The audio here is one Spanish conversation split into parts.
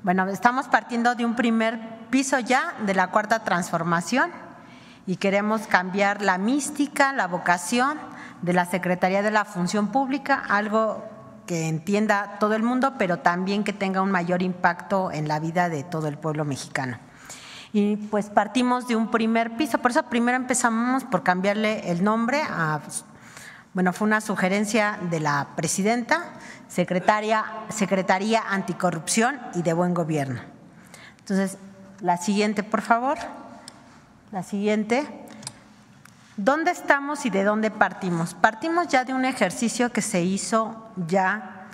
Bueno, estamos partiendo de un primer piso ya de la Cuarta Transformación y queremos cambiar la mística, la vocación de la Secretaría de la Función Pública, algo que entienda todo el mundo, pero también que tenga un mayor impacto en la vida de todo el pueblo mexicano. Y pues partimos de un primer piso, por eso primero empezamos por cambiarle el nombre a… Bueno, fue una sugerencia de la presidenta, Secretaría Anticorrupción y de Buen Gobierno. Entonces, la siguiente, por favor. La siguiente. ¿Dónde estamos y de dónde partimos? Partimos ya de un ejercicio que se hizo ya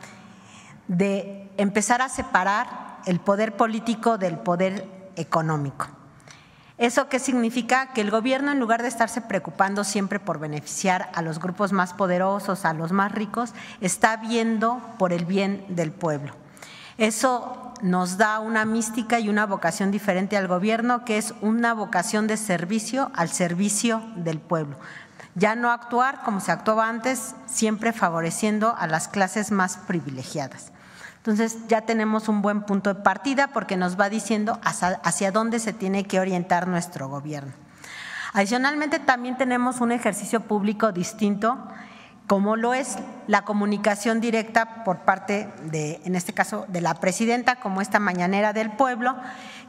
de empezar a separar el poder político del poder económico. ¿Eso qué significa? Que el gobierno, en lugar de estarse preocupando siempre por beneficiar a los grupos más poderosos, a los más ricos, está viendo por el bien del pueblo. Eso nos da una mística y una vocación diferente al gobierno, que es una vocación de servicio al servicio del pueblo. Ya no actuar como se actuaba antes, siempre favoreciendo a las clases más privilegiadas. Entonces ya tenemos un buen punto de partida porque nos va diciendo hacia dónde se tiene que orientar nuestro gobierno. Adicionalmente también tenemos un ejercicio público distinto, como lo es la comunicación directa por parte de, en este caso, de la presidenta, como esta mañanera del pueblo,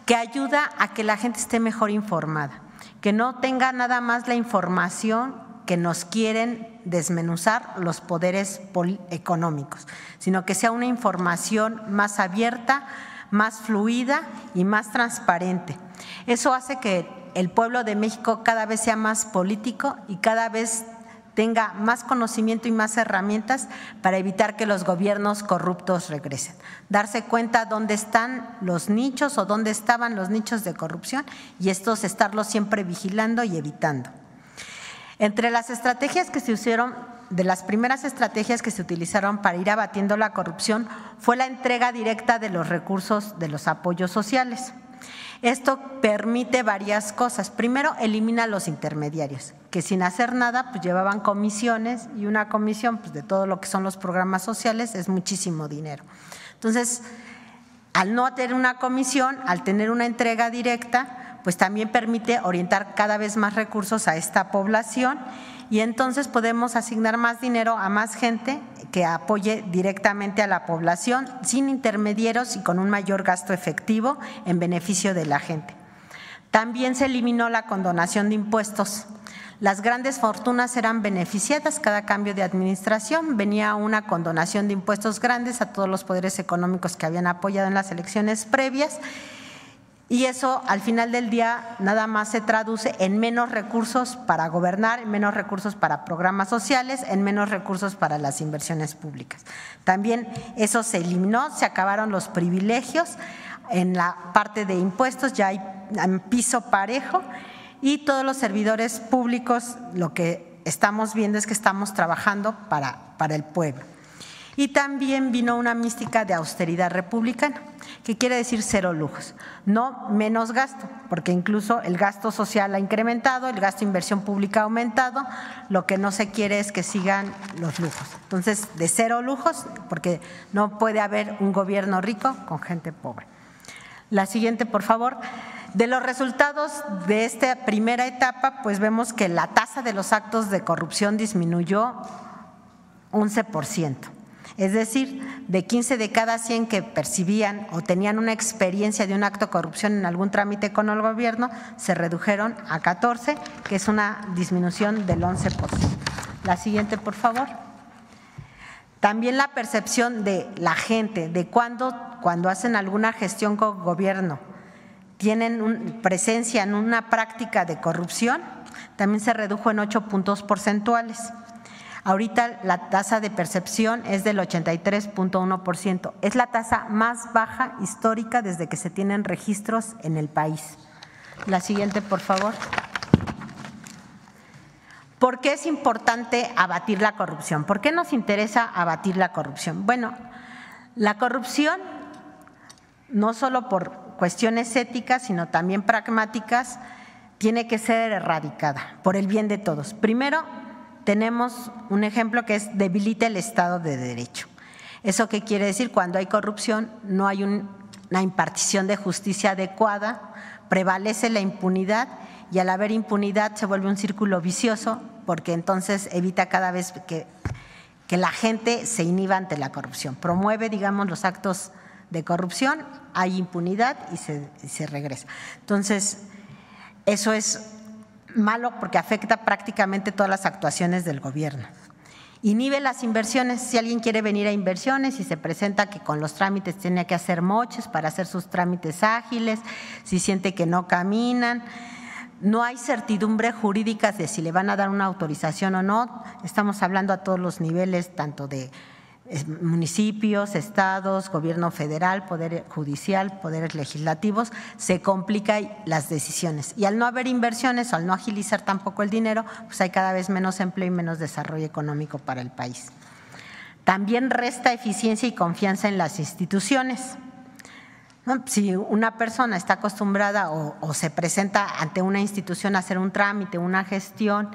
que ayuda a que la gente esté mejor informada, que no tenga nada más la información que nos quieren desmenuzar los poderes económicos, sino que sea una información más abierta, más fluida y más transparente. Eso hace que el pueblo de México cada vez sea más político y cada vez tenga más conocimiento y más herramientas para evitar que los gobiernos corruptos regresen. Darse cuenta dónde están los nichos o dónde estaban los nichos de corrupción y estos estarlos siempre vigilando y evitando. Entre las estrategias que se usaron, de las primeras estrategias que se utilizaron para ir abatiendo la corrupción fue la entrega directa de los recursos de los apoyos sociales. Esto permite varias cosas. Primero, elimina los intermediarios, que sin hacer nada pues llevaban comisiones y una comisión pues, de todo lo que son los programas sociales es muchísimo dinero. Entonces, al no tener una comisión, al tener una entrega directa, pues también permite orientar cada vez más recursos a esta población y entonces podemos asignar más dinero a más gente que apoye directamente a la población sin intermediarios y con un mayor gasto efectivo en beneficio de la gente. También se eliminó la condonación de impuestos. Las grandes fortunas eran beneficiadas cada cambio de administración, venía una condonación de impuestos grandes a todos los poderes económicos que habían apoyado en las elecciones previas. Y eso al final del día nada más se traduce en menos recursos para gobernar, en menos recursos para programas sociales, en menos recursos para las inversiones públicas. También eso se eliminó, se acabaron los privilegios en la parte de impuestos, ya hay piso parejo y todos los servidores públicos lo que estamos viendo es que estamos trabajando para el pueblo. Y también vino una mística de austeridad republicana, que quiere decir cero lujos, no menos gasto, porque incluso el gasto social ha incrementado, el gasto de inversión pública ha aumentado, lo que no se quiere es que sigan los lujos. Entonces, de cero lujos, porque no puede haber un gobierno rico con gente pobre. La siguiente, por favor. De los resultados de esta primera etapa, pues vemos que la tasa de los actos de corrupción disminuyó 11%. Es decir, de 15 de cada 100 que percibían o tenían una experiencia de un acto de corrupción en algún trámite con el gobierno, se redujeron a 14, que es una disminución del 11%. La siguiente, por favor. También la percepción de la gente, de cuando hacen alguna gestión con gobierno, tienen presencia en una práctica de corrupción, también se redujo en 8 puntos porcentuales. Ahorita la tasa de percepción es del 83.1%, es la tasa más baja histórica desde que se tienen registros en el país. La siguiente, por favor. ¿Por qué es importante abatir la corrupción? ¿Por qué nos interesa abatir la corrupción? Bueno, la corrupción, no solo por cuestiones éticas, sino también pragmáticas, tiene que ser erradicada por el bien de todos. Primero, tenemos un ejemplo que es debilita el Estado de Derecho. ¿Eso qué quiere decir? Cuando hay corrupción no hay un una impartición de justicia adecuada, prevalece la impunidad y al haber impunidad se vuelve un círculo vicioso porque entonces evita cada vez que la gente se inhiba ante la corrupción. Promueve, digamos, los actos de corrupción, hay impunidad y se regresa. Entonces, eso es malo porque afecta prácticamente todas las actuaciones del gobierno. Inhibe las inversiones. Si alguien quiere venir a inversiones y se presenta que con los trámites tiene que hacer moches para hacer sus trámites ágiles, si siente que no caminan, no hay certidumbre jurídica de si le van a dar una autorización o no. Estamos hablando a todos los niveles, tanto de municipios, estados, gobierno federal, poder judicial, poderes legislativos, se complican las decisiones. Y al no haber inversiones o al no agilizar tampoco el dinero, pues hay cada vez menos empleo y menos desarrollo económico para el país. También resta eficiencia y confianza en las instituciones. Si una persona está acostumbrada o se presenta ante una institución a hacer un trámite, una gestión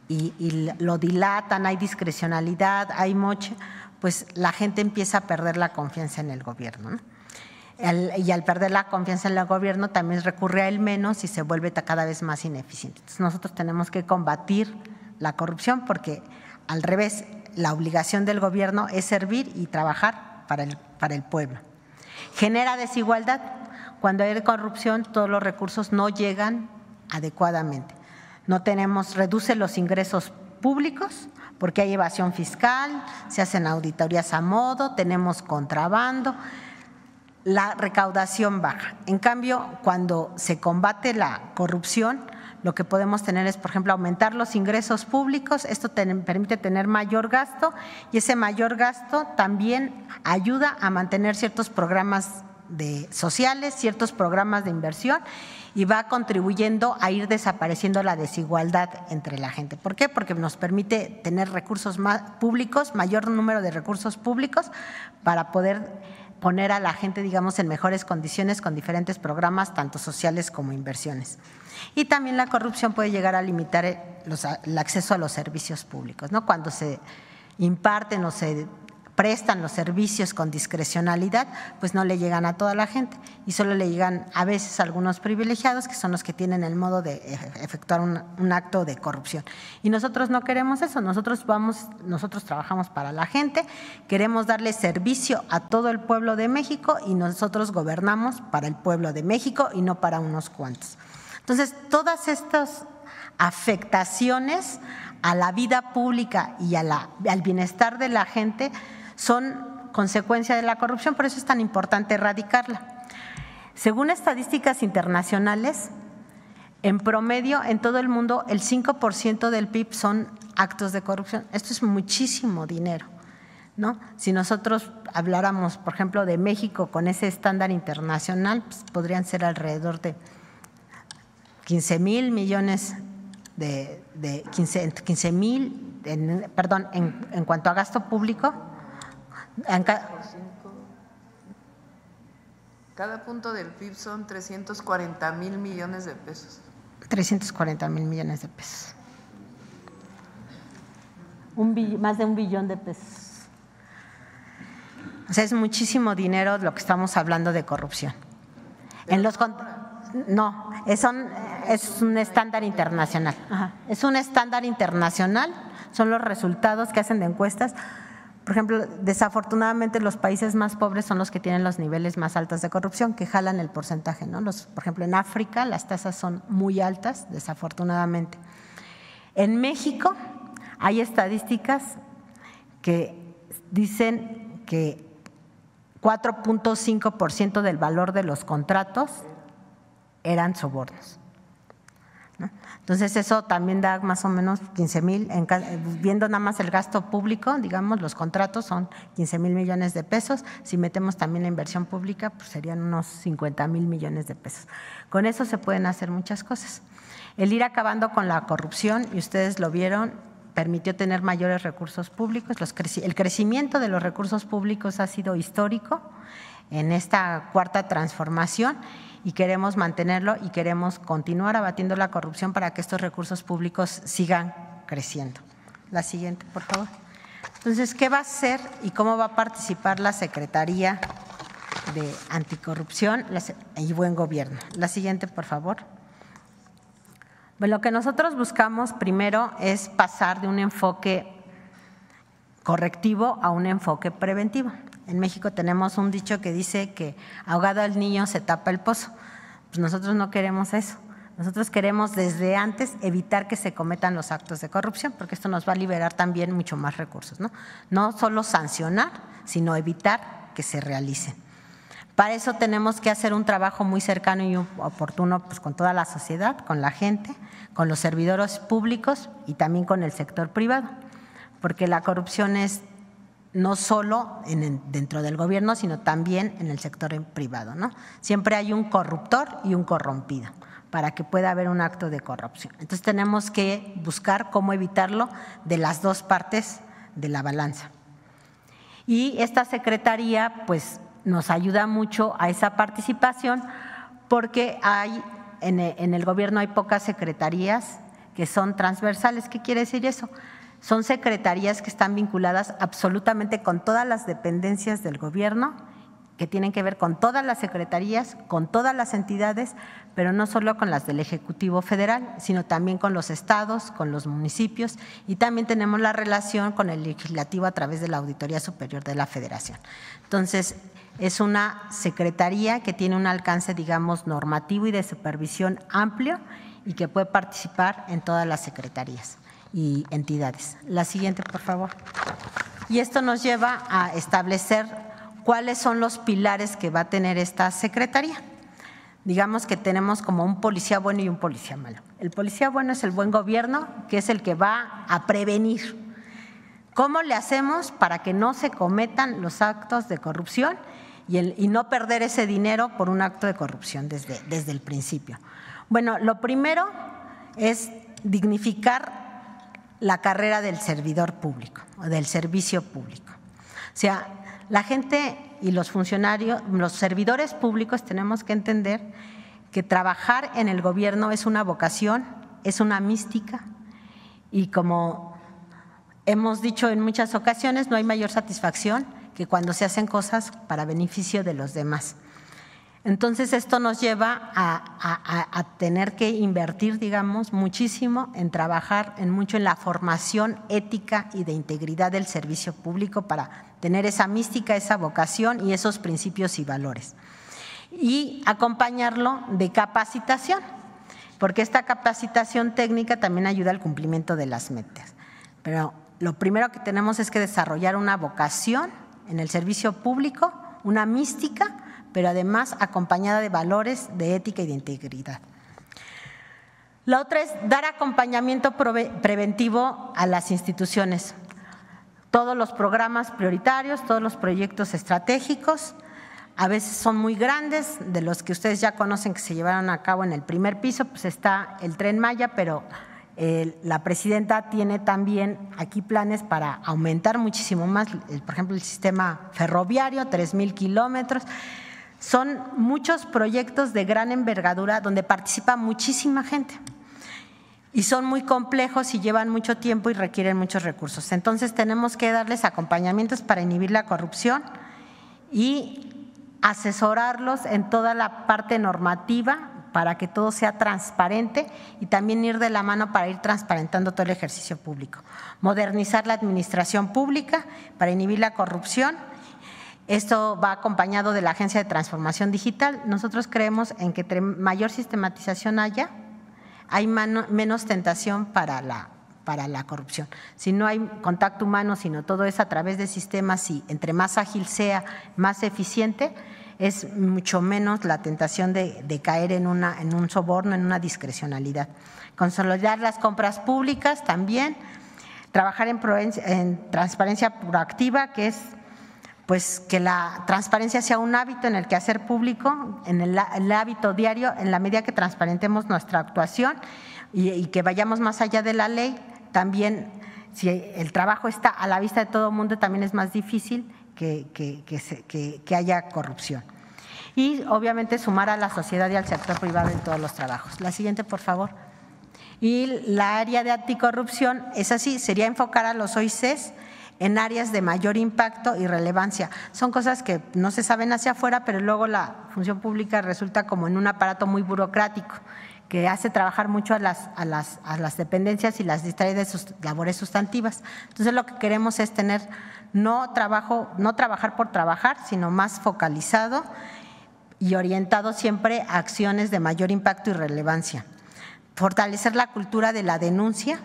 y lo dilatan, hay discrecionalidad, hay moche, pues la gente empieza a perder la confianza en el gobierno, ¿no? Y al perder la confianza en el gobierno también recurre a él menos y se vuelve cada vez más ineficiente. Entonces nosotros tenemos que combatir la corrupción porque al revés, la obligación del gobierno es servir y trabajar para el pueblo. Genera desigualdad. Cuando hay corrupción, todos los recursos no llegan adecuadamente. Reduce los ingresos públicos porque hay evasión fiscal, se hacen auditorías a modo, tenemos contrabando, la recaudación baja. En cambio, cuando se combate la corrupción, lo que podemos tener es, por ejemplo, aumentar los ingresos públicos. Esto permite tener mayor gasto y ese mayor gasto también ayuda a mantener ciertos programas sociales, ciertos programas de inversión y va contribuyendo a ir desapareciendo la desigualdad entre la gente. ¿Por qué? Porque nos permite tener recursos públicos, mayor número de recursos públicos para poder poner a la gente, digamos, en mejores condiciones con diferentes programas, tanto sociales como inversiones. Y también la corrupción puede llegar a limitar el acceso a los servicios públicos, ¿no? Cuando se imparten o se prestan los servicios con discrecionalidad, pues no le llegan a toda la gente y solo le llegan a veces a algunos privilegiados que son los que tienen el modo de efectuar un acto de corrupción. Y nosotros no queremos eso, nosotros trabajamos para la gente, queremos darle servicio a todo el pueblo de México y nosotros gobernamos para el pueblo de México y no para unos cuantos. Entonces, todas estas afectaciones a la vida pública y al bienestar de la gente son consecuencia de la corrupción, por eso es tan importante erradicarla. Según estadísticas internacionales, en promedio en todo el mundo el 5% del PIB son actos de corrupción. Esto es muchísimo dinero, ¿no? Si nosotros habláramos, por ejemplo, de México con ese estándar internacional, pues podrían ser alrededor de 15,000 millones en cuanto a gasto público. Cada punto del PIB son 340,000 millones de pesos. 340,000 millones de pesos. Más de 1 billón de pesos. O sea, es muchísimo dinero lo que estamos hablando de corrupción. No, es un estándar internacional. Ajá. Es un estándar internacional, son los resultados que hacen de encuestas. Por ejemplo, desafortunadamente los países más pobres son los que tienen los niveles más altos de corrupción, que jalan el porcentaje, ¿no? Por ejemplo, en África las tasas son muy altas, desafortunadamente. En México hay estadísticas que dicen que 4.5% del valor de los contratos eran sobornos, ¿no? Entonces eso también da más o menos 15,000, viendo nada más el gasto público, digamos, los contratos son 15,000 millones de pesos, si metemos también la inversión pública, pues serían unos 50,000 millones de pesos. Con eso se pueden hacer muchas cosas. El ir acabando con la corrupción, y ustedes lo vieron, permitió tener mayores recursos públicos. El crecimiento de los recursos públicos ha sido histórico en esta cuarta transformación y queremos mantenerlo y queremos continuar abatiendo la corrupción para que estos recursos públicos sigan creciendo. La siguiente, por favor. Entonces, ¿qué va a hacer y cómo va a participar la Secretaría de anticorrupción y buen gobierno. La siguiente, por favor. Bueno, lo que nosotros buscamos primero es pasar de un enfoque correctivo a un enfoque preventivo. En México tenemos un dicho que dice que ahogado al niño se tapa el pozo. Pues nosotros no queremos eso. Nosotros queremos desde antes evitar que se cometan los actos de corrupción, porque esto nos va a liberar también mucho más recursos, ¿no? No solo sancionar, sino evitar que se realicen. Para eso tenemos que hacer un trabajo muy cercano y oportuno pues, con toda la sociedad, con la gente, con los servidores públicos y también con el sector privado, porque la corrupción es no solo dentro del gobierno, sino también en el sector privado, ¿no? Siempre hay un corruptor y un corrompido para que pueda haber un acto de corrupción. Entonces tenemos que buscar cómo evitarlo de las dos partes de la balanza. Y esta secretaría pues nos ayuda mucho a esa participación porque en el gobierno hay pocas secretarías que son transversales. ¿Qué quiere decir eso? Son secretarías que están vinculadas absolutamente con todas las dependencias del gobierno, que tienen que ver con todas las secretarías, con todas las entidades, pero no solo con las del Ejecutivo Federal, sino también con los estados, con los municipios y también tenemos la relación con el Legislativo a través de la Auditoría Superior de la Federación. Entonces, es una secretaría que tiene un alcance, digamos, normativo y de supervisión amplio y que puede participar en todas las secretarías y entidades. La siguiente, por favor. Y esto nos lleva a establecer cuáles son los pilares que va a tener esta secretaría. Digamos que tenemos como un policía bueno y un policía malo. El policía bueno es el buen gobierno, que es el que va a prevenir. ¿Cómo le hacemos para que no se cometan los actos de corrupción y no perder ese dinero por un acto de corrupción desde el principio? Bueno, lo primero es dignificar la carrera del servidor público o del servicio público. O sea, la gente y los funcionarios, los servidores públicos tenemos que entender que trabajar en el gobierno es una vocación, es una mística y como hemos dicho en muchas ocasiones, no hay mayor satisfacción que cuando se hacen cosas para beneficio de los demás. Entonces esto nos lleva a tener que invertir, digamos, muchísimo en trabajar mucho en la formación ética y de integridad del servicio público para tener esa mística, esa vocación y esos principios y valores. Y acompañarlo de capacitación, porque esta capacitación técnica también ayuda al cumplimiento de las metas. Pero lo primero que tenemos es que desarrollar una vocación en el servicio público, una mística, pero además acompañada de valores de ética y de integridad. La otra es dar acompañamiento preventivo a las instituciones. Todos los programas prioritarios, todos los proyectos estratégicos, a veces son muy grandes, de los que ustedes ya conocen que se llevaron a cabo en el primer piso, pues está el Tren Maya, pero la presidenta tiene también aquí planes para aumentar muchísimo más, por ejemplo, el sistema ferroviario, 3,000 kilómetros. Son muchos proyectos de gran envergadura donde participa muchísima gente y son muy complejos y llevan mucho tiempo y requieren muchos recursos. Entonces tenemos que darles acompañamientos para inhibir la corrupción y asesorarlos en toda la parte normativa para que todo sea transparente y también ir de la mano para ir transparentando todo el ejercicio público. Modernizar la administración pública para inhibir la corrupción. Esto va acompañado de la Agencia de Transformación Digital. Nosotros creemos en que entre mayor sistematización hay menos tentación para la corrupción. Si no hay contacto humano, sino todo es a través de sistemas y entre más ágil sea, más eficiente, es mucho menos la tentación de caer en un soborno, en una discrecionalidad. Consolidar las compras públicas también, trabajar en transparencia proactiva, que es pues que la transparencia sea un hábito en el quehacer público, en el hábito diario, en la medida que transparentemos nuestra actuación y que vayamos más allá de la ley. También, si el trabajo está a la vista de todo el mundo, también es más difícil que haya corrupción. Y obviamente sumar a la sociedad y al sector privado en todos los trabajos. La siguiente, por favor. Y la área de anticorrupción es así, sería enfocar a los OICs en áreas de mayor impacto y relevancia. Son cosas que no se saben hacia afuera, pero luego la función pública resulta como en un aparato muy burocrático que hace trabajar mucho a las dependencias y las distrae de sus labores sustantivas. Entonces lo que queremos es tener no trabajar por trabajar, sino más focalizado y orientado siempre a acciones de mayor impacto y relevancia. Fortalecer la cultura de la denuncia,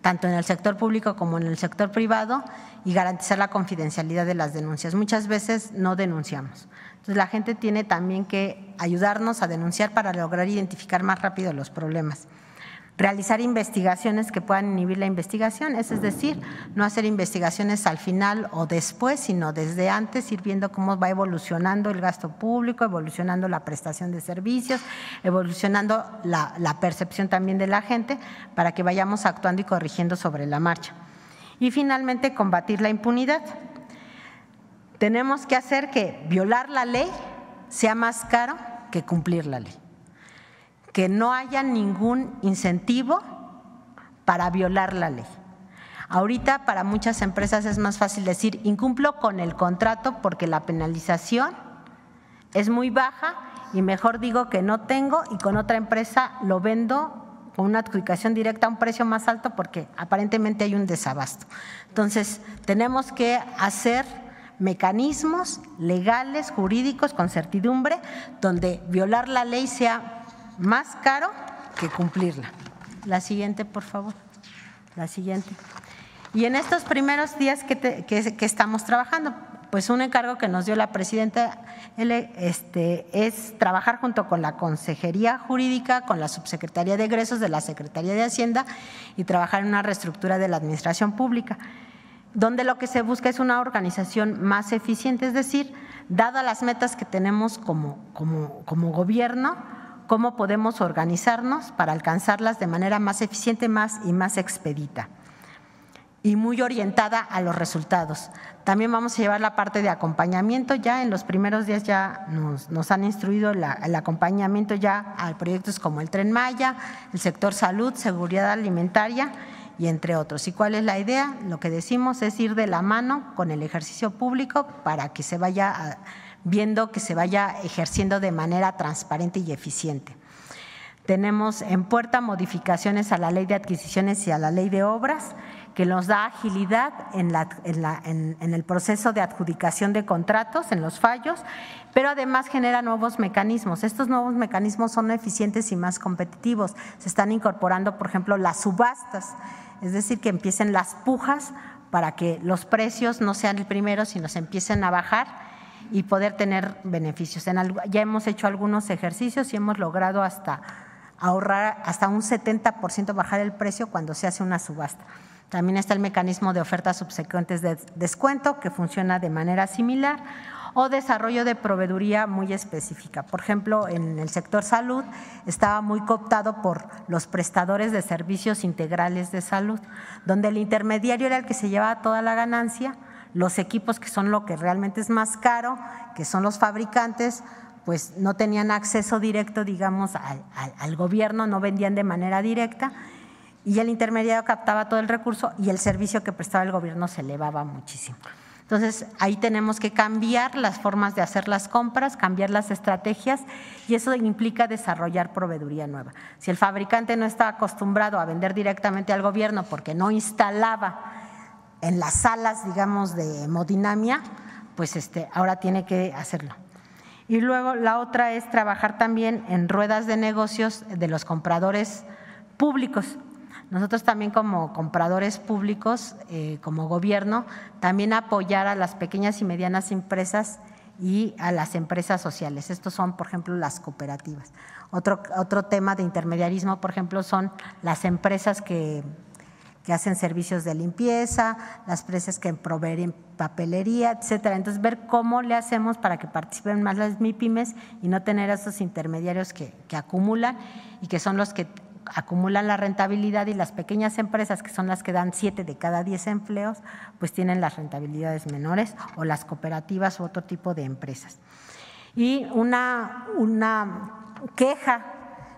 tanto en el sector público como en el sector privado, y garantizar la confidencialidad de las denuncias. Muchas veces no denunciamos. Entonces la gente tiene también que ayudarnos a denunciar para lograr identificar más rápido los problemas. Realizar investigaciones que puedan inhibir la investigación, es decir, no hacer investigaciones al final o después, sino desde antes, ir viendo cómo va evolucionando el gasto público, evolucionando la prestación de servicios, evolucionando la percepción también de la gente, para que vayamos actuando y corrigiendo sobre la marcha. Y finalmente, combatir la impunidad. Tenemos que hacer que violar la ley sea más caro que cumplir la ley. Que no haya ningún incentivo para violar la ley. Ahorita para muchas empresas es más fácil decir incumplo con el contrato porque la penalización es muy baja y mejor digo que no tengo y con otra empresa lo vendo con una adjudicación directa a un precio más alto porque aparentemente hay un desabasto. Entonces tenemos que hacer mecanismos legales, jurídicos, con certidumbre, donde violar la ley sea más caro que cumplirla. La siguiente, por favor. La siguiente. Y en estos primeros días que estamos trabajando, pues un encargo que nos dio la presidenta es trabajar junto con la Consejería Jurídica, con la Subsecretaría de Egresos de la Secretaría de Hacienda y trabajar en una reestructura de la administración pública, donde lo que se busca es una organización más eficiente, es decir, dadas las metas que tenemos como gobierno, cómo podemos organizarnos para alcanzarlas de manera más eficiente y más expedita y muy orientada a los resultados. También vamos a llevar la parte de acompañamiento. Ya en los primeros días ya nos han instruido el acompañamiento ya a proyectos como el Tren Maya, el sector salud, seguridad alimentaria y entre otros. ¿Y cuál es la idea? Lo que decimos es ir de la mano con el ejercicio público para que se vaya viendo que se vaya ejerciendo de manera transparente y eficiente. Tenemos en puerta modificaciones a la Ley de Adquisiciones y a la Ley de Obras, que nos da agilidad en el proceso de adjudicación de contratos, en los fallos, pero además genera nuevos mecanismos. Estos nuevos mecanismos son eficientes y más competitivos. Se están incorporando, por ejemplo, las subastas, es decir, que empiecen las pujas para que los precios no sean el primero, sino se empiecen a bajar y poder tener beneficios. Ya hemos hecho algunos ejercicios y hemos logrado hasta ahorrar hasta un 70%, bajar el precio cuando se hace una subasta. También está el mecanismo de ofertas subsecuentes de descuento, que funciona de manera similar, o desarrollo de proveeduría muy específica. Por ejemplo, en el sector salud estaba muy cooptado por los prestadores de servicios integrales de salud, donde el intermediario era el que se llevaba toda la ganancia, los equipos, que son lo que realmente es más caro, que son los fabricantes, pues no tenían acceso directo, digamos, al gobierno, no vendían de manera directa, y el intermediario captaba todo el recurso y el servicio que prestaba el gobierno se elevaba muchísimo. Entonces, ahí tenemos que cambiar las formas de hacer las compras, cambiar las estrategias, y eso implica desarrollar proveeduría nueva. Si el fabricante no está acostumbrado a vender directamente al gobierno porque no instalaba en las salas, digamos, de hemodinamia, pues ahora tiene que hacerlo. Y luego la otra es trabajar también en ruedas de negocios de los compradores públicos. Nosotros también como compradores públicos, como gobierno, también apoyar a las pequeñas y medianas empresas y a las empresas sociales. Estos son, por ejemplo, las cooperativas. Otro tema de intermediarismo, por ejemplo, son las empresas que hacen servicios de limpieza, las empresas que proveen papelería, etcétera. Entonces, ver cómo le hacemos para que participen más las MIPYMES y no tener esos intermediarios que acumulan y que son los que acumulan la rentabilidad, y las pequeñas empresas, que son las que dan 7 de cada 10 empleos, pues tienen las rentabilidades menores, o las cooperativas u otro tipo de empresas. Y una queja,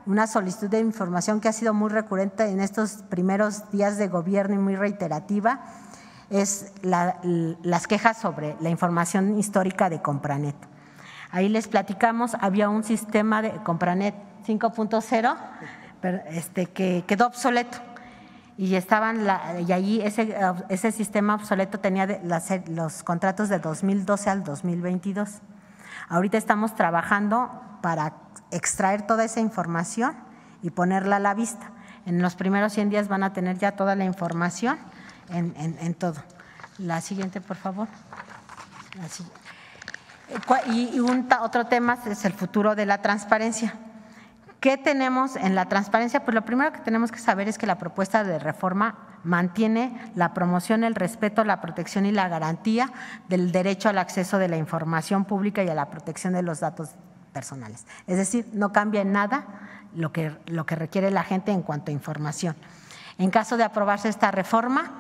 una solicitud de información que ha sido muy recurrente en estos primeros días de gobierno y muy reiterativa, es las quejas sobre la información histórica de Compranet. Ahí les platicamos, había un sistema de Compranet 5.0 que quedó obsoleto y allí ese sistema obsoleto tenía los contratos de 2012 al 2022. Ahorita estamos trabajando para extraer toda esa información y ponerla a la vista. En los primeros 100 días van a tener ya toda la información en todo. La siguiente, por favor. Otro tema es el futuro de la transparencia. ¿Qué tenemos en la transparencia? Pues lo primero que tenemos que saber es que la propuesta de reforma mantiene la promoción, el respeto, la protección y la garantía del derecho al acceso de la información pública y a la protección de los datos personales. Es decir, no cambia en nada lo que requiere la gente en cuanto a información. En caso de aprobarse esta reforma,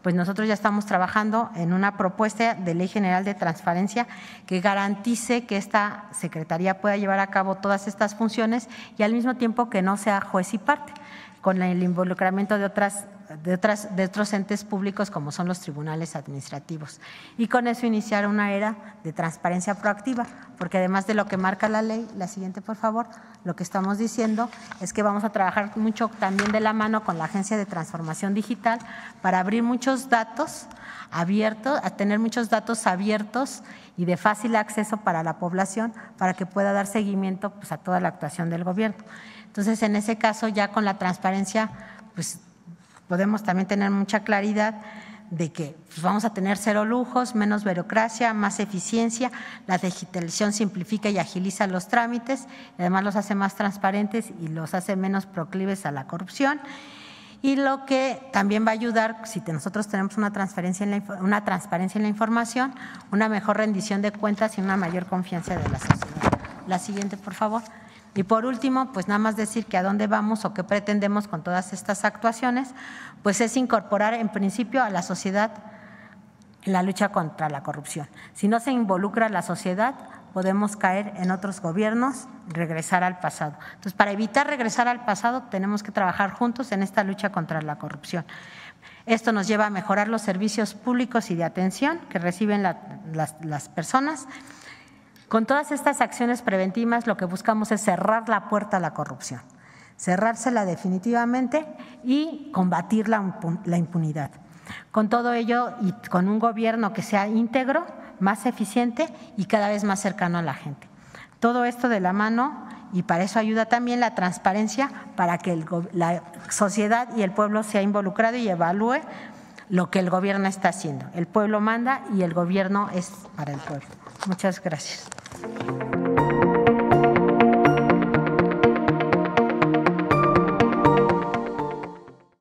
pues nosotros ya estamos trabajando en una propuesta de ley general de transparencia que garantice que esta Secretaría pueda llevar a cabo todas estas funciones y al mismo tiempo que no sea juez y parte, con el involucramiento de otros entes públicos como son los tribunales administrativos. Y con eso iniciar una era de transparencia proactiva, porque además de lo que marca la ley, la siguiente por favor, lo que estamos diciendo es que vamos a trabajar mucho también de la mano con la Agencia de Transformación Digital para abrir muchos datos abiertos, a tener muchos datos abiertos y de fácil acceso para la población para que pueda dar seguimiento pues, a toda la actuación del gobierno. Entonces, en ese caso, ya con la transparencia, pues podemos también tener mucha claridad de que pues, vamos a tener cero lujos, menos burocracia, más eficiencia, la digitalización simplifica y agiliza los trámites, y además los hace más transparentes y los hace menos proclives a la corrupción. Y lo que también va a ayudar, si nosotros tenemos una transparencia en la información, una mejor rendición de cuentas y una mayor confianza de la sociedad. La siguiente, por favor. Y por último, pues nada más decir que a dónde vamos o qué pretendemos con todas estas actuaciones, pues es incorporar en principio a la sociedad en la lucha contra la corrupción. Si no se involucra la sociedad, podemos caer en otros gobiernos, regresar al pasado. Entonces, para evitar regresar al pasado, tenemos que trabajar juntos en esta lucha contra la corrupción. Esto nos lleva a mejorar los servicios públicos y de atención que reciben las personas. Con todas estas acciones preventivas lo que buscamos es cerrar la puerta a la corrupción, cerrársela definitivamente y combatir la impunidad. Con todo ello y con un gobierno que sea íntegro, más eficiente y cada vez más cercano a la gente. Todo esto de la mano y para eso ayuda también la transparencia para que la sociedad y el pueblo sea involucrado y evalúe lo que el gobierno está haciendo. El pueblo manda y el gobierno es para el pueblo. Muchas gracias.